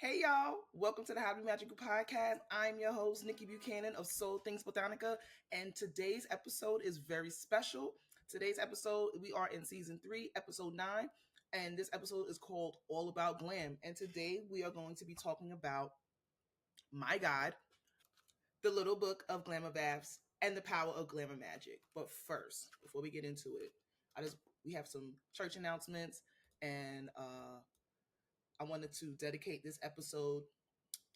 Hey y'all, welcome to the Happy Magical Podcast. I'm your host, Nikki Buchanan of Soul Things Botanica, and today's episode is very special. Today's episode, we are in season 3, episode 9, and this episode is called All About Glam. And today we are going to be talking about My God, the little book of glamour baths, and the power of glamour magic. But first, before we get into it, we have some church announcements, and I wanted to dedicate this episode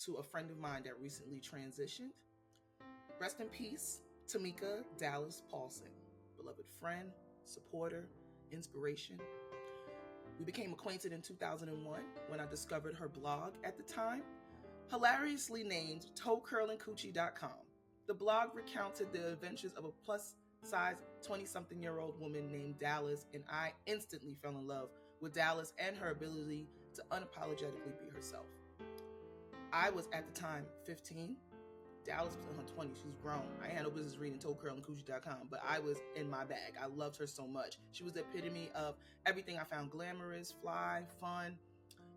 to a friend of mine that recently transitioned. Rest in peace, Tamika Dallas Paulson, beloved friend, supporter, inspiration. We became acquainted in 2001 when I discovered her blog at the time, hilariously named ToeCurlingCoochie.com. The blog recounted the adventures of a plus-size 20-something-year-old woman named Dallas, and I instantly fell in love with Dallas and her ability to unapologetically be herself. I was at the time 15. Dallas was in her 20s. She was grown. I had no business reading ToeCurlingCoochie.com, but I was in my bag. I loved her so much. She was the epitome of everything I found glamorous, fly, fun,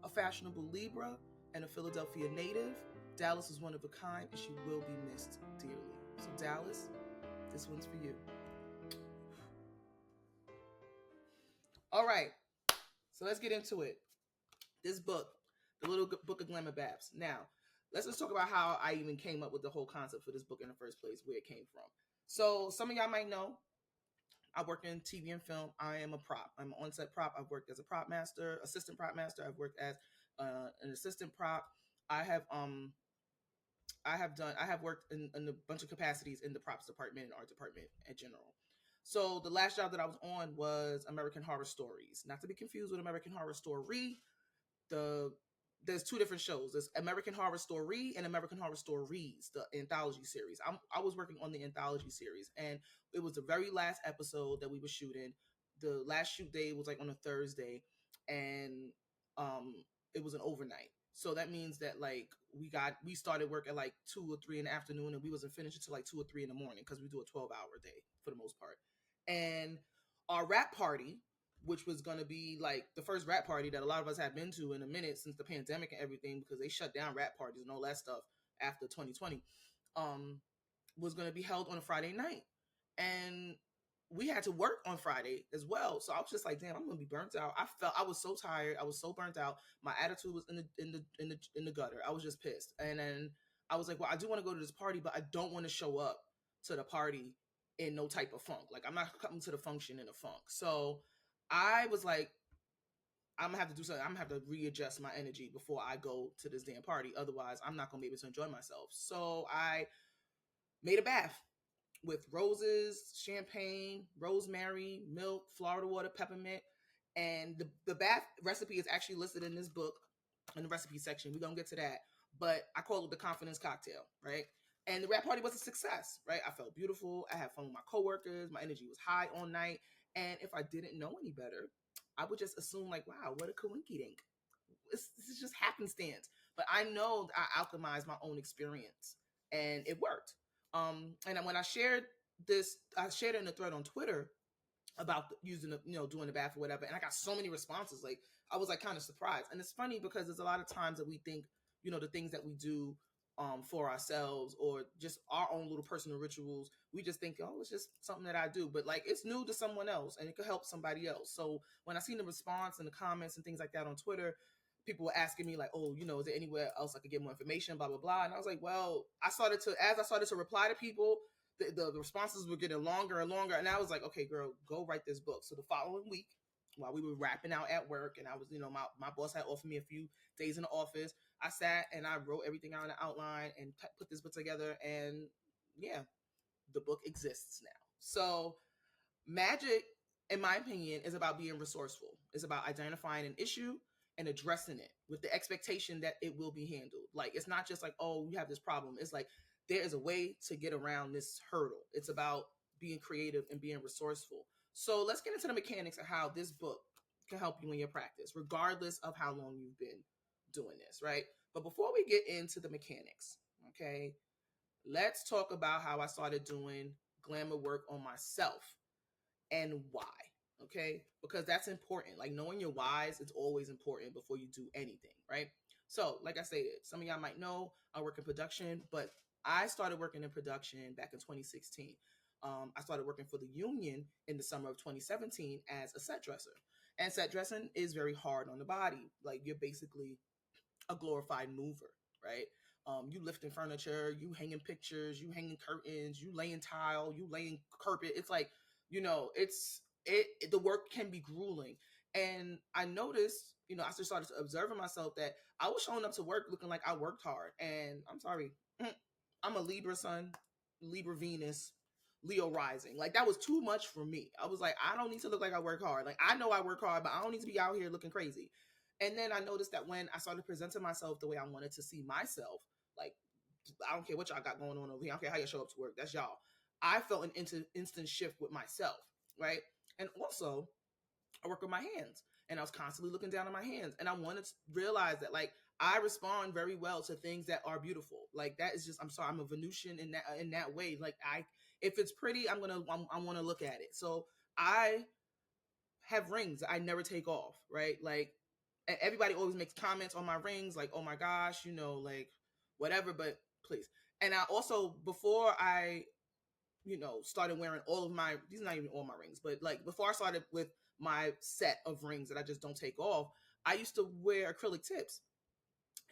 a fashionable Libra, and a Philadelphia native. Dallas was one of a kind, and she will be missed dearly. So Dallas, this one's for you. All right, so let's get into it. This book, the little book of glamour baths. Now, let's just talk about how I even came up with the whole concept for this book in the first place, where it came from. So some of y'all might know, I work in TV and film. I am a prop. I'm an on-set prop. I've worked as a prop master, assistant prop master. I've worked as an assistant prop. I have worked in a bunch of capacities in the props department and art department in general. So the last job that I was on was American Horror Stories, not to be confused with American Horror Story. There's two different shows. There's American Horror Story and American Horror Stories, the anthology series. I was working on the anthology series, and it was the very last episode that we were shooting. The last shoot day was like on a Thursday, and it was an overnight. So that means that like we started work at like 2 or 3 in the afternoon, and we wasn't finished until like 2 or 3 in the morning because we do a 12-hour day for the most part. And our rap party, which was going to be like the first rap party that a lot of us have been to in a minute since the pandemic and everything, because they shut down rap parties and all that stuff after 2020, was going to be held on a Friday night. And we had to work on Friday as well. So I was just like, damn, I'm going to be burnt out. I was so tired. I was so burnt out. My attitude was in the gutter. I was just pissed. And then I was like, well, I do want to go to this party, but I don't want to show up to the party in no type of funk. Like, I'm not coming to the function in a funk. So I was like, I'm gonna have to do something. I'm gonna have to readjust my energy before I go to this damn party. Otherwise, I'm not gonna be able to enjoy myself. So I made a bath with roses, champagne, rosemary, milk, Florida water, peppermint. And the bath recipe is actually listed in this book in the recipe section. We're gonna get to that. But I call it the confidence cocktail, right? And the rap party was a success, right? I felt beautiful. I had fun with my coworkers. My energy was high all night. And if I didn't know any better, I would just assume like, wow, what a coinky dink. This is just happenstance. But I know I alchemized my own experience, and it worked. And when I shared this, I shared it in a thread on Twitter about using, doing the bath or whatever. And I got so many responses. Like, I was like kind of surprised. And it's funny because there's a lot of times that we think, the things that we do for ourselves or just our own little personal rituals, we just think, oh, it's just something that I do. But like, it's new to someone else and it could help somebody else. So when I seen the response and the comments and things like that on Twitter, people were asking me like, oh, is there anywhere else I could get more information, blah, blah, blah. And I was like, well, as I started to reply to people, the responses were getting longer and longer. And I was like, okay, girl, go write this book. So the following week, while we were wrapping out at work, and I was, my boss had offered me a few days in the office, I sat and I wrote everything out in the outline and put this book together. And yeah, the book exists now. So magic, in my opinion, is about being resourceful. It's about identifying an issue and addressing it with the expectation that it will be handled. Like, it's not just like, oh, you have this problem. It's like, there is a way to get around this hurdle. It's about being creative and being resourceful. So let's get into the mechanics of how this book can help you in your practice, regardless of how long you've been doing this, right? But before we get into the mechanics, okay, let's talk about how I started doing glamour work on myself and why. Okay, because that's important. Like knowing your whys, it's always important before you do anything, right? So, like I said, some of y'all might know I work in production, but I started working in production back in 2016. I started working for the union in the summer of 2017 as a set dresser. And set dressing is very hard on the body. Like you're basically a glorified mover, right? You lifting furniture, you hanging pictures, you hanging curtains, you laying tile, you laying carpet. It's like, the work can be grueling. And I noticed, I just started observing myself that I was showing up to work looking like I worked hard. And I'm sorry, I'm a Libra sun, Libra Venus, Leo rising. Like that was too much for me. I was like, I don't need to look like I work hard. Like I know I work hard, but I don't need to be out here looking crazy. And then I noticed that when I started presenting myself the way I wanted to see myself, like I don't care what y'all got going on over here. I don't care how you show up to work. That's y'all. I felt an instant shift with myself, right? And also, I work with my hands, and I was constantly looking down at my hands, and I wanted to realize that like I respond very well to things that are beautiful. Like that is just, I'm sorry, I'm a Venusian in that way. Like if it's pretty, I want to look at it. So I have rings I never take off, right? Like everybody always makes comments on my rings, like, oh my gosh, like whatever, but please. And I also, before I, started wearing all of my, these are not even all my rings, but like before I started with my set of rings that I just don't take off, I used to wear acrylic tips.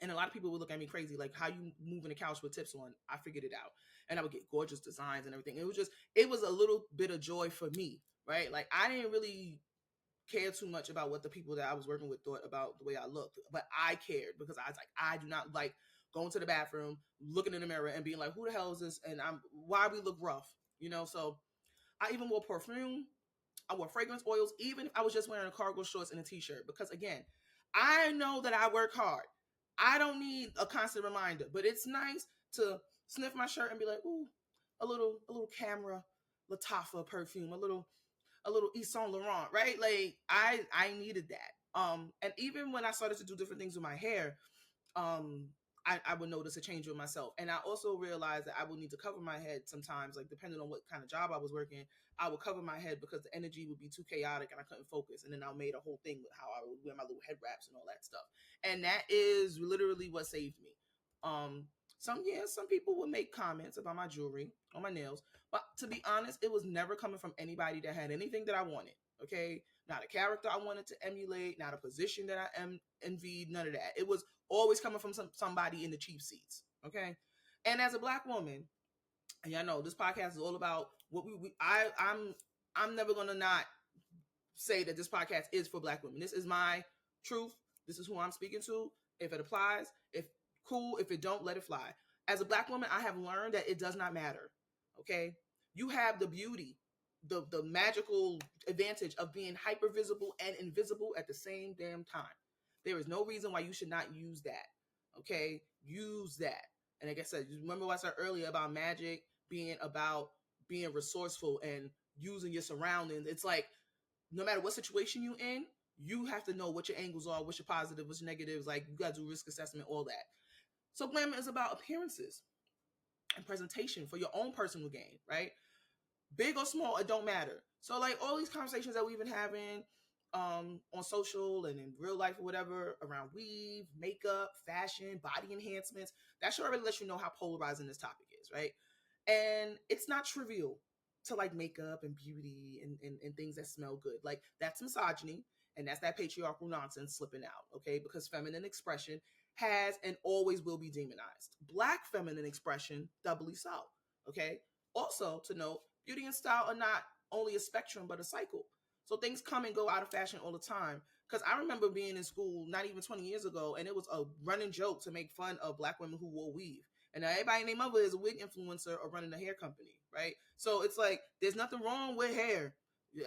And a lot of people would look at me crazy, like, how you moving the couch with tips on? I figured it out. And I would get gorgeous designs and everything. It was a little bit of joy for me, right? Like I didn't really care too much about what the people that I was working with thought about the way I looked, but I cared because I was like, I do not like going to the bathroom, looking in the mirror, and being like, "Who the hell is this?" And why we look rough, So I even wore perfume, I wore fragrance oils, even if I was just wearing cargo shorts and a t-shirt, because again, I know that I work hard. I don't need a constant reminder, but it's nice to sniff my shirt and be like, "Ooh, a little camera Latafa perfume, a little Yves Saint Laurent," right? Like I needed that. And even when I started to do different things with my hair, um, I would notice a change with myself. And I also realized that I would need to cover my head sometimes, like depending on what kind of job I was working, I would cover my head because the energy would be too chaotic and I couldn't focus. And then I made a whole thing with how I would wear my little head wraps and all that stuff. And that is literally what saved me. Um, some people would make comments about my jewelry or my nails, but to be honest, it was never coming from anybody that had anything that I wanted. Okay, not a character I wanted to emulate, not a position that I envied, none of that. It was always coming from somebody in the cheap seats. Okay, and as a black woman, and y'all know this podcast is all about what I'm never gonna not say that this podcast is for black women. This is my truth. This is who I'm speaking to. If it applies, if cool, if it don't, let it fly. As a black woman, I have learned that it does not matter. Okay? You have the beauty, the magical advantage of being hyper visible and invisible at the same damn time. There is no reason why you should not use that. Okay? Use that. And like I said, remember what I said earlier about magic being about being resourceful and using your surroundings. It's like no matter what situation you in, you have to know what your angles are, what's your positive, what's your negatives. Like you got to do risk assessment, all that. So Glamour is about appearances and presentation for your own personal gain, right? Big or small, it don't matter. So like all these conversations that we've been having on social and in real life or whatever around weave, makeup, fashion, body enhancements, that should already let you know how polarizing this topic is, right? And it's not trivial to like makeup and beauty and things that smell good. Like that's misogyny and that's that patriarchal nonsense slipping out, okay? Because feminine expression has and always will be demonized. Black feminine expression, doubly so, okay? Also to note, beauty and style are not only a spectrum, but a cycle. So things come and go out of fashion all the time. Because I remember being in school not even 20 years ago, and it was a running joke to make fun of black women who wore weave. And now everybody named mother is a wig influencer or running a hair company, right? So it's like there's nothing wrong with hair.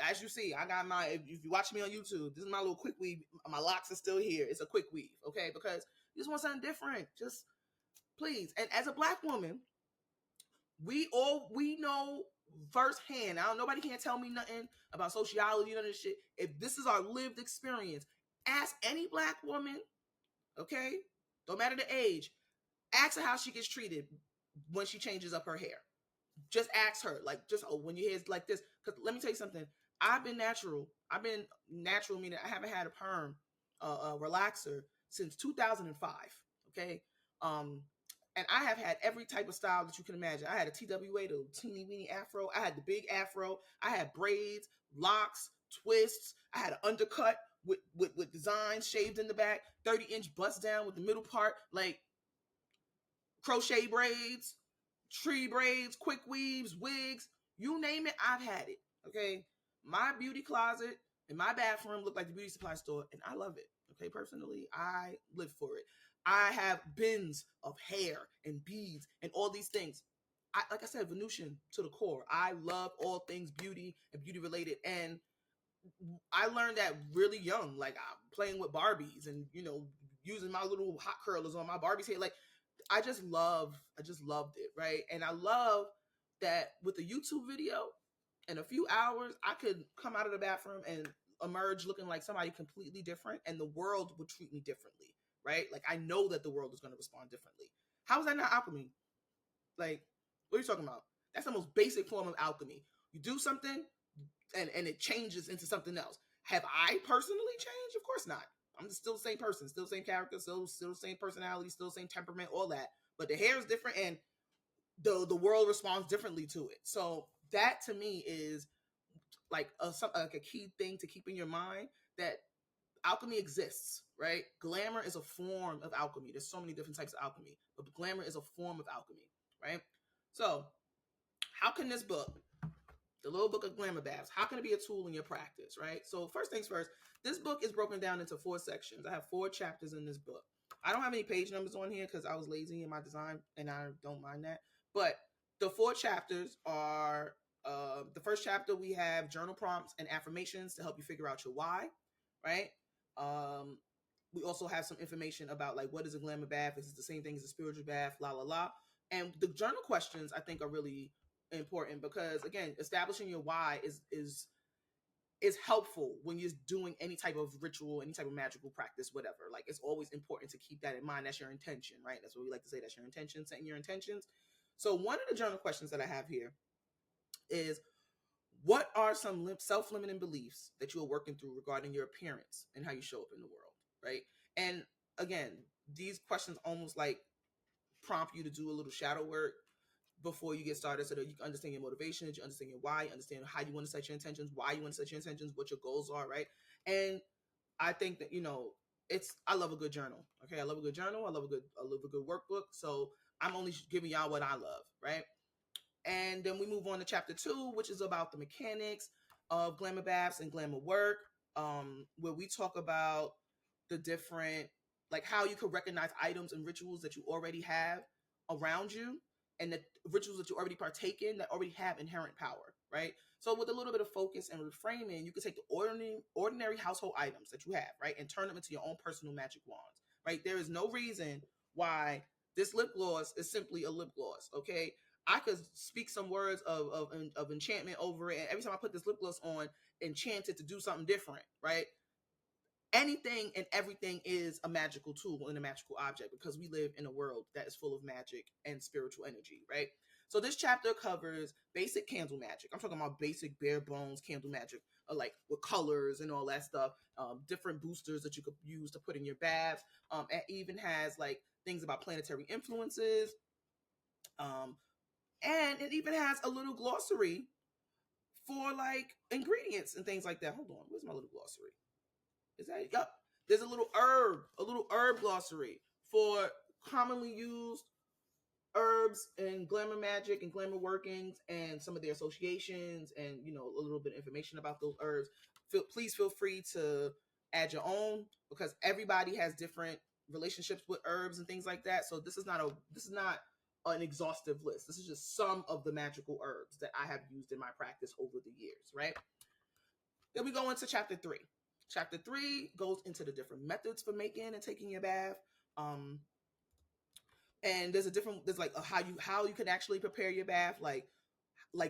As you see, I got my. If you watch me on YouTube, this is my little quick weave. My locks are still here. It's a quick weave, okay? Because you just want something different. Just please. And as a black woman, we know firsthand. Nobody can't tell me nothing about sociology, none of this shit. If this is our lived experience, ask any black woman, okay? Don't matter the age. Ask her how she gets treated when she changes up her hair. Just ask her, like, just when your hair's like this. Because let me tell you something. I've been natural. I've been natural, meaning I haven't had a perm, relaxer since 2005. Okay. Um, and I have had every type of style that you can imagine. I had a TWA, the teeny weeny afro. I had the big afro. I had braids, locks, twists. I had an undercut with designs shaved in the back, 30-inch bust down with the middle part, like crochet braids, tree braids, quick weaves, wigs, you name it, I've had it. Okay. My beauty closet and my bathroom look like the beauty supply store, and I love it. Okay. Personally, I live for it. I have bins of hair and beads and all these things. Like I said, Venusian to the core. I love all things beauty and beauty related. And I learned that really young. Like, I'm playing with Barbies and, using my little hot curlers on my Barbie's head. Like, I just loved it, right? And I love that with a YouTube video in a few hours, I could come out of the bathroom and emerge looking like somebody completely different, and the world would treat me differently, right? Like, I know that the world is going to respond differently. How is that not alchemy? Like, what are you talking about? That's the most basic form of alchemy. You do something, and it changes into something else. Have I personally changed? Of course not. I'm still the same person, still the same character, still the same personality, still the same temperament, all that. But the hair is different, and the world responds differently to it. So that to me is like like a key thing to keep in your mind, that alchemy exists, right? Glamour is a form of alchemy. There's so many different types of alchemy, but glamour is a form of alchemy, right? So how can this book, the little book of glamour baths, how can it be a tool in your practice, right? So first things first, this book is broken down into 4 sections. I have 4 chapters in this book. I don't have any page numbers on here because I was lazy in my design, and I don't mind that. But the 4 chapters are, the first chapter, we have journal prompts and affirmations to help you figure out your why, right? We also have some information about, like, what is a glamour bath? Is it the same thing as a spiritual bath? La la la. And the journal questions, I think, are really important because, again, establishing your why is helpful when you're doing any type of ritual, any type of magical practice, whatever. Like, it's always important to keep that in mind. That's your intention, right? That's what we like to say. That's your intention, setting your intentions. So one of the journal questions that I have here is, what are some self-limiting beliefs that you are working through regarding your appearance and how you show up in the world, right? And again, these questions almost like prompt you to do a little shadow work before you get started, so that you can understand your motivations, you understand your why, you understand how you want to set your intentions, why you want to set your intentions, what your goals are, right? And I think that, I love a good journal. Okay, I love a good journal. I love a good workbook. So I'm only giving y'all what I love, right? And then we move on to chapter 2, which is about the mechanics of glamour baths and glamour work, where we talk about the different, like, how you can recognize items and rituals that you already have around you, and the rituals that you already partake in that already have inherent power, right? So with a little bit of focus and reframing, you can take the ordinary household items that you have, right, and turn them into your own personal magic wands, right? There is no reason why this lip gloss is simply a lip gloss, okay? I could speak some words of enchantment over it, and every time I put this lip gloss on, enchant it to do something different, right? Anything and everything is a magical tool and a magical object, because we live in a world that is full of magic and spiritual energy, right? So this chapter covers basic candle magic. I'm talking about basic bare bones candle magic, like with colors and all that stuff, different boosters that you could use to put in your bath. It even has like things about planetary influences, and it even has a little glossary for like ingredients and things like that. Hold on, where's my little glossary? Is that, yep? There's a little herb glossary for commonly used herbs and glamour magic and glamour workings, and some of their associations, and a little bit of information about those herbs. Please feel free to add your own, because everybody has different relationships with herbs and things like that. So this is not an exhaustive list. This is just some of the magical herbs that I have used in my practice over the years, right? Then we go into chapter 3. Chapter 3 goes into the different methods for making and taking your bath. And there's like how you can actually prepare your bath, like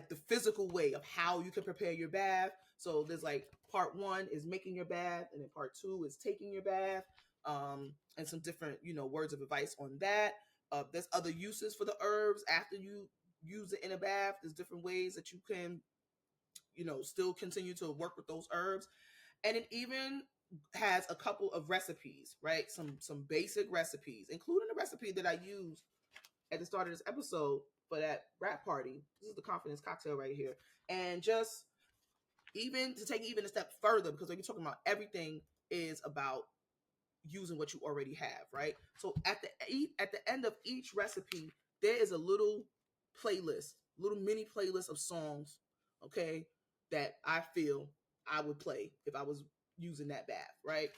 the physical way of how you can prepare your bath. So there's like part 1 is making your bath, and then part 2 is taking your bath, and some different words of advice on that. There's other uses for the herbs after you use it in a bath. There's different ways that you can still continue to work with those herbs. And it even has a couple of recipes, right? Some basic recipes, including the recipe that I used at the start of this episode for that rap party. This is the confidence cocktail right here. And just even to take it even a step further, because when you're talking about everything is about using what you already have, right? So at the end of each recipe, there is a little playlist, little mini playlist of songs, okay, that I feel I would play if I was using that bath, right?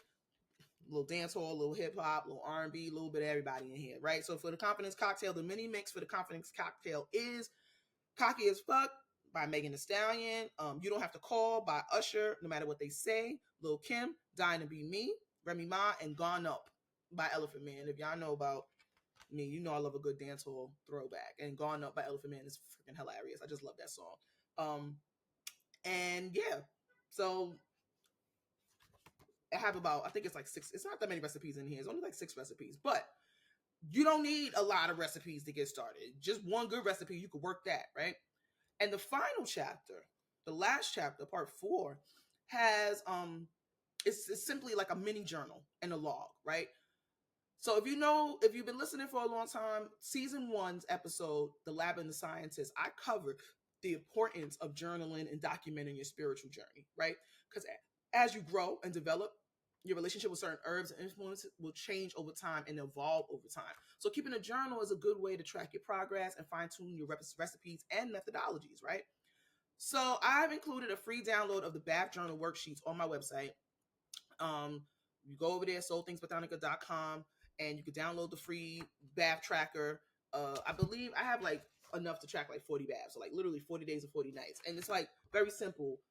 A little dancehall, a little hip hop, a little R&B, a little bit of everybody in here, right? So for the confidence cocktail, the mini mix for the confidence cocktail is "Cocky as Fuck" by Megan Thee Stallion. "You Don't Have to Call" by Usher, no matter what they say. Lil' Kim, "Dying to Be Me." Remy Ma, and "Gone Up" by Elephant Man. If y'all know about me, you know I love a good dancehall throwback. And "Gone Up" by Elephant Man is freaking hilarious. I just love that song. And yeah, so I have about, I think it's like 6. It's not that many recipes in here. It's only like 6 recipes, but you don't need a lot of recipes to get started. Just one good recipe, you could work that, right? And the final chapter, the last chapter, part 4, has it's simply like a mini journal and a log, right? So if you've been listening for a long time, season 1's episode, "The Lab and the Scientist," I covered the importance of journaling and documenting your spiritual journey, right? Because as you grow and develop, your relationship with certain herbs and influences will change over time and evolve over time. So keeping a journal is a good way to track your progress and fine tune your recipes and methodologies, right? So I've included a free download of the bath journal worksheets on my website. You go over there, soulthingsbotanica.com, and you can download the free bath tracker. I believe I have like enough to track like 40 baths, so like literally 40 days and 40 nights. And it's like very simple.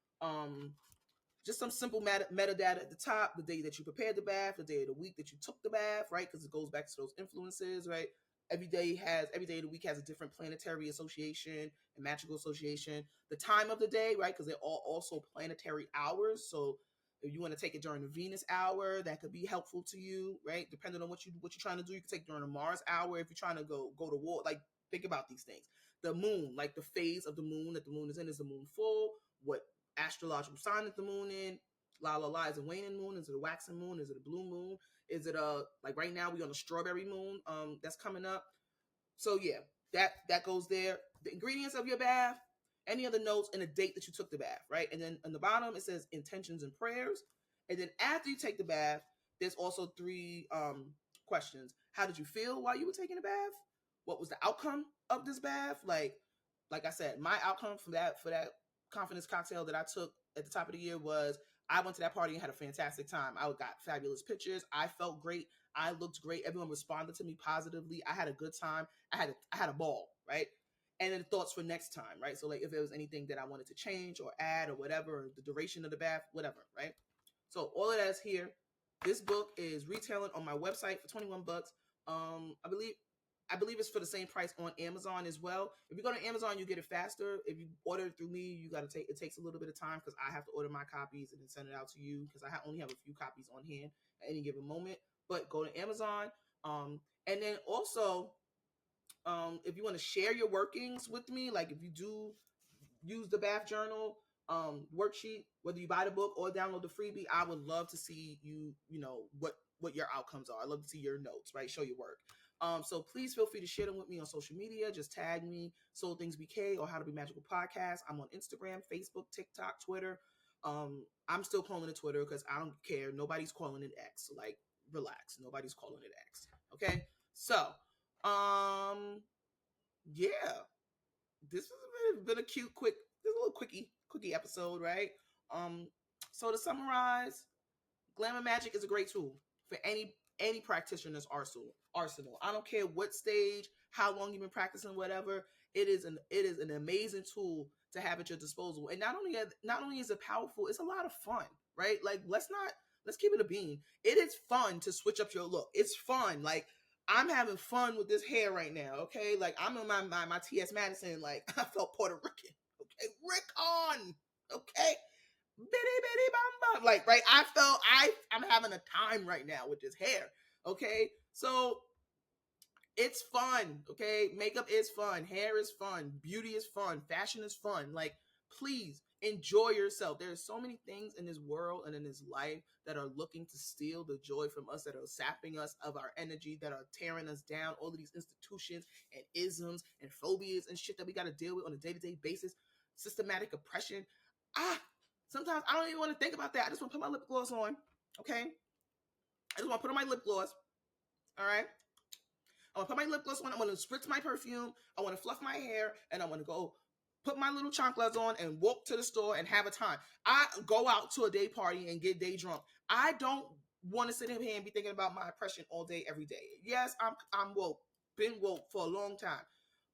Just some simple metadata at the top: the day that you prepared the bath, the day of the week that you took the bath, right? Because it goes back to those influences, right? Every day of the week has a different planetary association and magical association. The time of the day, right? Because they're all also planetary hours. So if you want to take it during the Venus hour, that could be helpful to you, right? Depending on what you're trying to do, you can take it during the Mars hour if you're trying to go to war. Like, think about these things. The moon, like the phase of the moon that the moon is in, is the moon full? What astrological sign is the moon in? La la la. Is it waning moon? Is it a waxing moon? Is it a blue moon? Is it like right now we on a strawberry moon that's coming up? So yeah, that goes there. The ingredients of your bath, any other notes, and the date that you took the bath, right? And then on the bottom it says intentions and prayers. And then after you take the bath, there's also 3 questions. How did you feel while you were taking the bath? What was the outcome of this bath? Like I said, my outcome for that confidence cocktail that I took at the top of the year was I went to that party and had a fantastic time. I got fabulous pictures. I felt great. I looked great. Everyone responded to me positively. I had a good time. I had a ball, right? And then thoughts for next time, right? So like if there was anything that I wanted to change or add or whatever, or the duration of the bath, whatever, right? So all of that is here. This book is retailing on my website for $21. I believe it's for the same price on Amazon as well. If you go to Amazon, you get it faster. If you order it through me, it takes a little bit of time because I have to order my copies and then send it out to you because I only have a few copies on hand at any given moment. But go to Amazon. And then also, if you want to share your workings with me, like if you do use the bath journal worksheet, whether you buy the book or download the freebie, I would love to see you know what your outcomes are. I love to see your notes, right? Show your work. So please feel free to share them with me on social media. Just tag me, Soul Things BK or How to Be Magical Podcast. I'm on Instagram, Facebook, TikTok, Twitter. I'm still calling it Twitter because I don't care. Nobody's calling it X. So like, relax. Nobody's calling it X. Okay. So, yeah, this has been a cute, this is a little quickie episode, right? Um, so to summarize, Glamour Magic is a great tool for any practitioner's arsenal. I don't care what stage, how long you've been practicing, whatever. It is an amazing tool to have at your disposal. And not only is it powerful, it's a lot of fun, right? Like let's keep it a bean. It is fun to switch up your look. It's fun. Like I'm having fun with this hair right now, okay? Like I'm in my T.S. Madison, like I felt Puerto Rican, okay? Rick on, okay? Bitty bitty bum bum. Like, right, I'm having a time right now with this hair, okay? So it's fun, okay? Makeup is fun, hair is fun, beauty is fun, fashion is fun. Like, please Enjoy yourself. There's so many things in this world and in this life that are looking to steal the joy from us, that are sapping us of our energy, that are tearing us down. All of these institutions and isms and phobias and shit that we got to deal with on a day-to-day basis. Systematic oppression. Sometimes I don't even want to think about that. I just want to put my lip gloss on. Okay? I just want to put on my lip gloss. All right? I want to put my lip gloss on. I want to spritz my perfume. I want to fluff my hair, and I want to go put my little chanclas on and walk to the store and have a time. I go out to a day party and get day drunk. I don't want to sit in here and be thinking about my oppression all day, every day. Yes, I'm woke, been woke for a long time,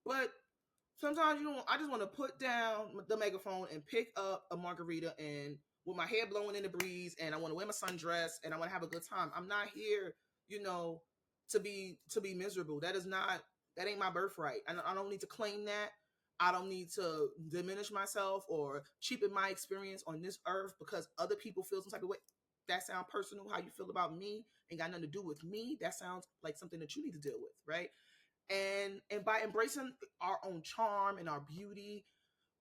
but sometimes I just want to put down the megaphone and pick up a margarita and with my hair blowing in the breeze, and I want to wear my sundress and I want to have a good time. I'm not here, to be miserable. That ain't my birthright. I don't need to claim that. I don't need to diminish myself or cheapen my experience on this earth because other people feel some type of way. That sounds personal. How you feel about me ain't got nothing to do with me. That sounds like something that you need to deal with, right? And by embracing our own charm and our beauty,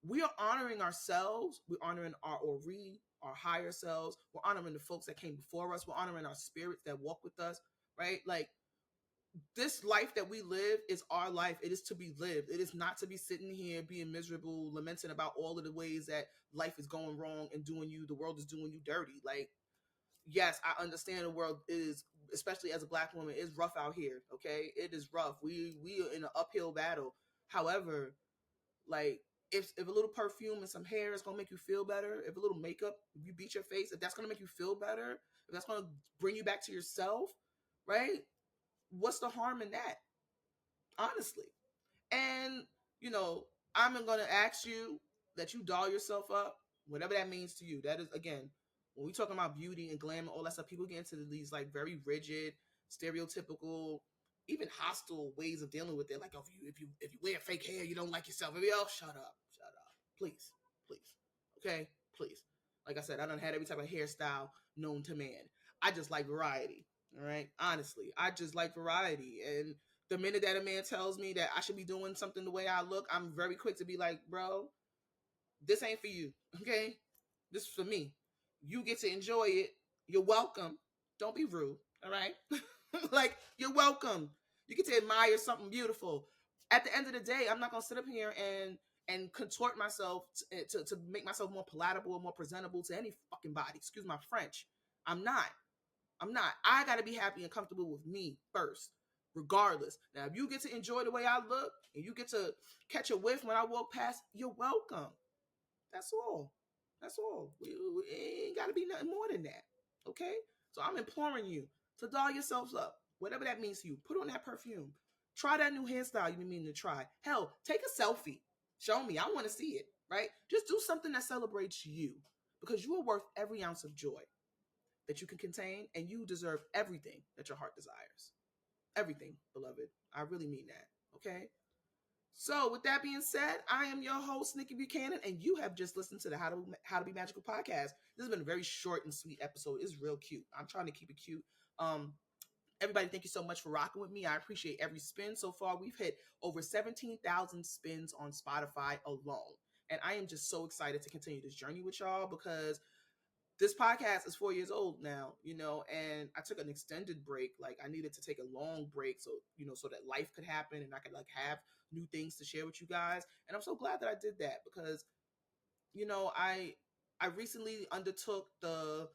we are honoring ourselves. We're honoring our ori, our higher selves. We're honoring the folks that came before us. We're honoring our spirits that walk with us, right? Like, this life that we live is our life. It is to be lived. It is not to be sitting here being miserable, lamenting about all of the ways that life is going wrong and the world is doing you dirty. Like, yes, I understand the world is, especially as a Black woman, is rough out here. Okay, it is rough. We are in an uphill battle. However, like, if a little perfume and some hair is gonna make you feel better, if a little makeup, if you beat your face, if that's gonna make you feel better, if that's gonna bring you back to yourself, right? What's the harm in that? Honestly. And, I'm going to ask you that you doll yourself up, whatever that means to you. That is, again, when we talking about beauty and glam and all that stuff, people get into these like very rigid, stereotypical, even hostile ways of dealing with it. Like, if you wear fake hair, you don't like yourself. Maybe, shut up, please, okay, please. Like I said, I done had every type of hairstyle known to man. I just like variety. All right, honestly, I just like variety. And the minute that a man tells me that I should be doing something the way I look, I'm very quick to be like, bro, this ain't for you. Okay, this is for me. You get to enjoy it. You're welcome. Don't be rude. All right, like, you're welcome. You get to admire something beautiful. At the end of the day, I'm not gonna sit up here and contort myself to make myself more palatable and more presentable to any fucking body. Excuse my French. I'm not. I got to be happy and comfortable with me first, regardless. Now, if you get to enjoy the way I look and you get to catch a whiff when I walk past, you're welcome. That's all. That's all. We ain't got to be nothing more than that. Okay? So I'm imploring you to doll yourselves up, whatever that means to you. Put on that perfume. Try that new hairstyle you mean to try. Hell, take a selfie. Show me. I want to see it, right? Just do something that celebrates you because you are worth every ounce of joy that you can contain, and you deserve everything that your heart desires. Everything, beloved. I really mean that. Okay? So, with that being said, I am your host, Nikki Buchanan, and you have just listened to the How to Be Magical podcast. This has been a very short and sweet episode. It's real cute. I'm trying to keep it cute. Everybody, thank you so much for rocking with me. I appreciate every spin. So far, we've hit over 17,000 spins on Spotify alone. And I am just so excited to continue this journey with y'all because this podcast is 4 years old now, and I took an extended break. Like, I needed to take a long break so that life could happen and I could like have new things to share with you guys. And I'm so glad that I did that because, I recently undertook the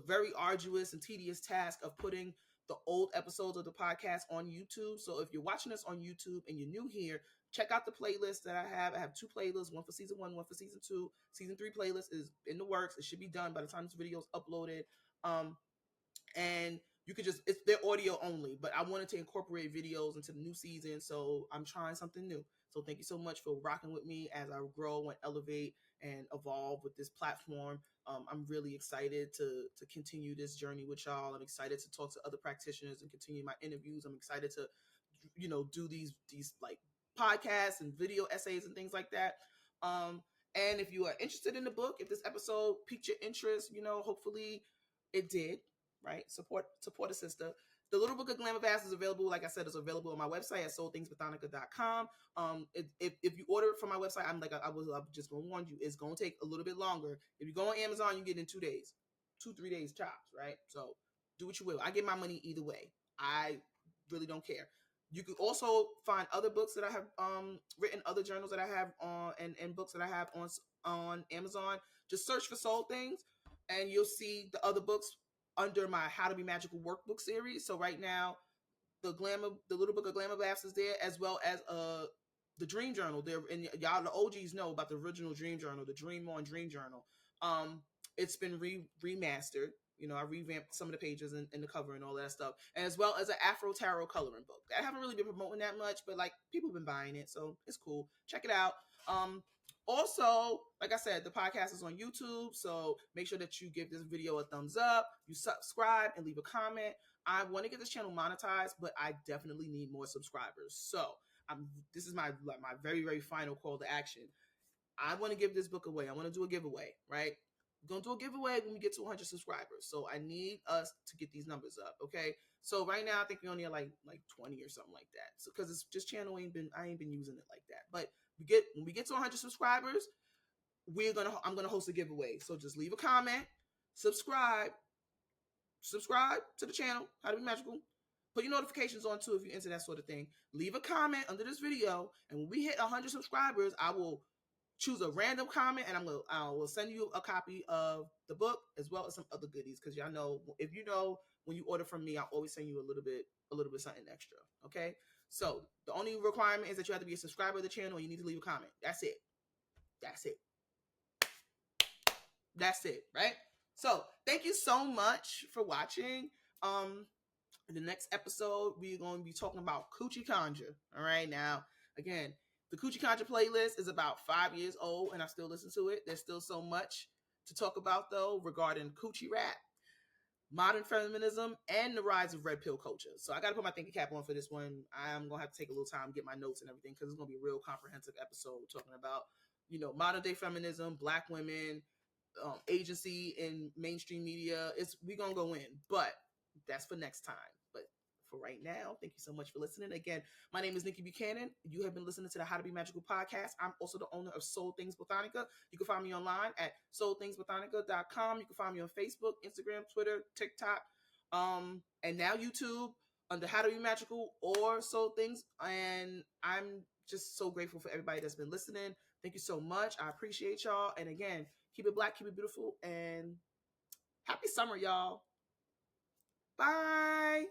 very arduous and tedious task of putting the old episodes of the podcast on YouTube. So if you're watching us on YouTube and you're new here, check out the playlist that I have. I have two playlists, one for season 1, one for season 2. Season 3 playlist is in the works. It should be done by the time this video is uploaded. And you could just, it's their audio only, but I wanted to incorporate videos into the new season. So I'm trying something new. So thank you so much for rocking with me as I grow and elevate and evolve with this platform. I'm really excited to continue this journey with y'all. I'm excited to talk to other practitioners and continue my interviews. I'm excited to, do these like podcasts and video essays and things like that. And if you are interested in the book, if this episode piqued your interest, hopefully it did, right? Support a sister. the little book of Glamour Bass is available. Like I said, it's available on my website at soulthingsbotanica.com. If you order it from my website, I'm just gonna warn you, it's gonna take a little bit longer. If you go on Amazon, you get it in 2 days, 2-3 days tops, right? So do what you will. I get my money either way. I really don't care. You can also find other books that I have written, other journals that I have on, and books that I have on Amazon. Just search for Soul Things, and you'll see the other books under my How to Be Magical workbook series. So right now, the little book of Glamour Baths is there, as well as the Dream Journal. There, and y'all, the OGs know about the original Dream Journal, the Dream On Dream Journal. It's been remastered. You know, I revamped some of the pages and the cover and all that stuff, and as well as an Afro Tarot coloring book. I haven't really been promoting that much, but like people have been buying it, so it's cool. Check it out. Also, like I said, the podcast is on YouTube, so make sure that you give this video a thumbs up, you subscribe, and leave a comment. I want to get this channel monetized, but I definitely need more subscribers. So this is my very, very final call to action. I want to give this book away. I want to do a giveaway, right? We're going to do a giveaway when we get to 100 subscribers. So I need us to get these numbers up, okay? So right now, I think we're only at like 20 or something like that. So because it's just channel I ain't been using it like that. But when we get to 100 subscribers, I'm gonna host a giveaway. So just leave a comment, subscribe to the channel, How to Be Magical. Put your notifications on too if you're into that sort of thing. Leave a comment under this video, and when we hit 100 subscribers, I will choose a random comment, and I will send you a copy of the book as well as some other goodies. Because y'all know, if you know, when you order from me, I'll always send you a little bit something extra. Okay. So the only requirement is that you have to be a subscriber of the channel, and you need to leave a comment. That's it. Right? So thank you so much for watching. In the next episode, we're going to be talking about Coochie Conjure. All right. Now, again, the Coochie Conjure playlist is about 5 years old, and I still listen to it. There's still so much to talk about, though, regarding Coochie rap, modern feminism, and the rise of red pill culture. So I got to put my thinking cap on for this one. I'm going to have to take a little time, get my notes and everything, because it's going to be a real comprehensive episode talking about, modern day feminism, Black women, agency in mainstream media. We're going to go in, but that's for next time. But for right now, thank you so much for listening. Again, my name is Nikki Buchanan. You have been listening to the How to Be Magical podcast. I'm also the owner of Soul Things Botanica. You can find me online at soulthingsbotanica.com. You can find me on Facebook, Instagram, Twitter, TikTok, and now YouTube under How to Be Magical or Soul Things. And I'm just so grateful for everybody that's been listening. Thank you so much. I appreciate y'all. And again, keep it Black, keep it beautiful, and happy summer, y'all. Bye.